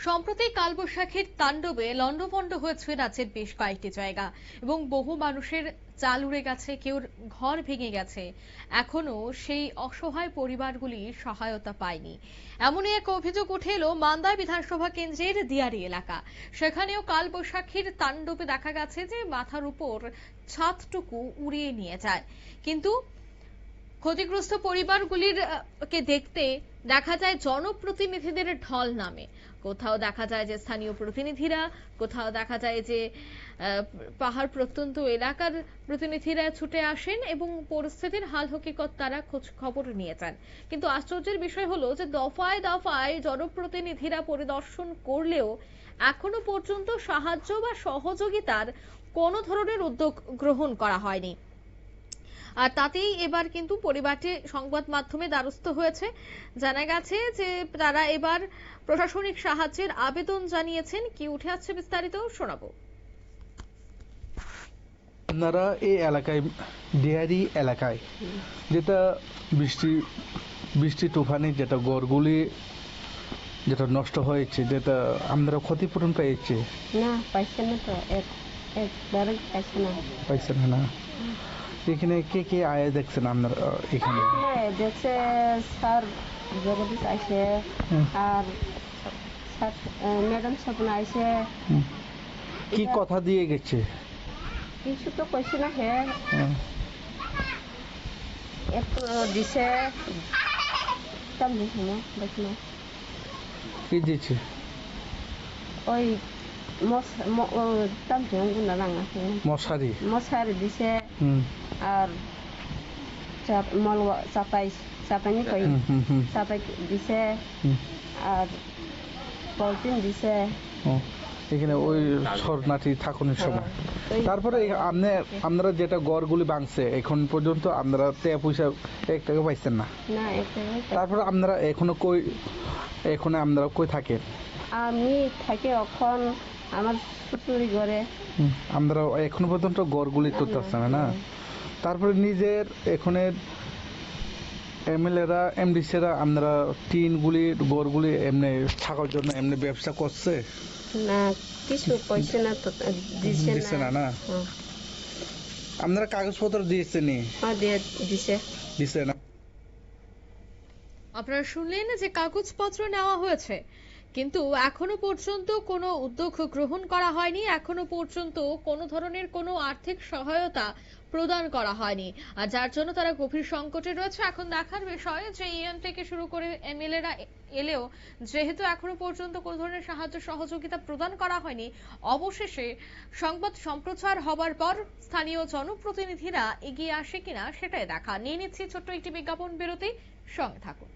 সম্প্রতি কালবৈশাখীর তাণ্ডবে লণ্ডভণ্ড হয়েছে রাজ্যের বেশ কয়েকটি জায়গা এবং বহু মানুষের চাল উড়ে গেছে, কেউ ঘর ভেঙে গেছে। এখনো সেই অসহায় পরিবারগুলি সহায়তা পায়নি। এমনই এক অভিযোগ উঠে এলো মান্দা বিধানসভা কেন্দ্রের দিয়ারি এলাকা। সেখানেও কালবৈশাখীর তাণ্ডবে দেখা গেছে যে মাথার উপর ছাদটুকু উড়িয়ে নিয়ে যায়, কিন্তু ক্ষতিগ্রস্ত পরিবারগুলির কে দেখতে দেখা যায় জনপ্রতিনিধিদের ঢল নামে। কোথাও দেখা যায় যে স্থানীয় প্রতিনিধিরা, কোথাও দেখা যায় যে পাহাড় প্রত্যন্ত এলাকার প্রতিনিধিরা ছুটে আসেন এবং পরিস্থিতির হাল হকিকত তারা খোঁজ খবর নিয়ে যান। কিন্তু আশ্চর্যের বিষয় হলো যে দফায় দফায় জনপ্রতিনিধিরা পরিদর্শন করলেও এখনো পর্যন্ত সাহায্য বা সহযোগিতার কোনো ধরনের উদ্যোগ গ্রহণ করা হয়নি। আর তাতেই এবার কিন্তু পরিবারটি সংবাদ মাধ্যমে দ্বারস্থ হয়েছে। জানা গেছে যে তারা এবার প্রশাসনিক সাহায্যের আবেদন জানিয়েছেন। কি উঠে আসছে বিস্তারিত শোনাবো। আপনারা এই এলাকায়, ডিয়ারি এলাকায়, যেটা বৃষ্টি তুফানে যেটা ঘরগুলি যেটা নষ্ট হয়েছে, যেটা আমরা ক্ষতিপূরণ পেয়েছি না, পাইছে না তো, একবার পাইছে না। এখানে কে কে আয় দেখছেন আপনারা? এখানে দেখছে স্যার জগদীশ আইসে, আর ম্যাডাম স্বপ্ন আইসে। কি কথা দিয়ে গেছে? কিছু তো কইছে না। একটু দিছে, কি দিয়েছে? ওই মশারি দিছে, আর চাপাই দিছে, আর পলিথিন দিছে এখানে ওই শরণার্থী থাকুনের সময়। তারপরে আপনারা যেটা গড়গুলি ভাঙছে এখন পর্যন্ত আপনারা টাকা পয়সা 1 টাকা পাইছেন না? তারপরে আপনারা এখনো আপনারা কই থাকেন? আমি থাকি এখন আমার শ্বশুরি ঘরে। আমরা এখনো পর্যন্ত গড়গুলি তুলতেছে না। তারপরে নিজের এখনের এমএলএরা, এমডিসিরা আপনারা টিনগুলি গড়গুলি এমনি থাকার জন্য এমনি ব্যবসা করছে না? কিছু পয়সা না তো দিছে না। আপনারা কাগজপত্র দিয়েছেন? দিছে না। আপনারা শুনলেন যে কাগজপত্র নেওয়া হয়েছে, কিন্তু এখনো পর্যন্ত কোনো উদ্যোগ গ্রহণ করা হয়নি। এখনো পর্যন্ত কোনো ধরনের কোনো আর্থিক সহায়তা প্রদান করা হয়নি, আর যার জন্য তারা গভীর সংকটে রয়েছে। এখন দেখার বিষয় যে ইএম থেকে শুরু করে এমএলএরা এলেও যেহেতু এখনো পর্যন্ত কোনো ধরনের সাহায্য সহযোগিতা প্রদান করা হয়নি, অবশেষে সংবাদ সম্প্রচার হবার পর স্থানীয় জনপ্রতিনিধিরা এগিয়ে আসে কিনা সেটাই দেখা। নিয়ে নিচ্ছি ছোট্ট একটি বিজ্ঞাপন বিরতি, সঙ্গে থাকুন।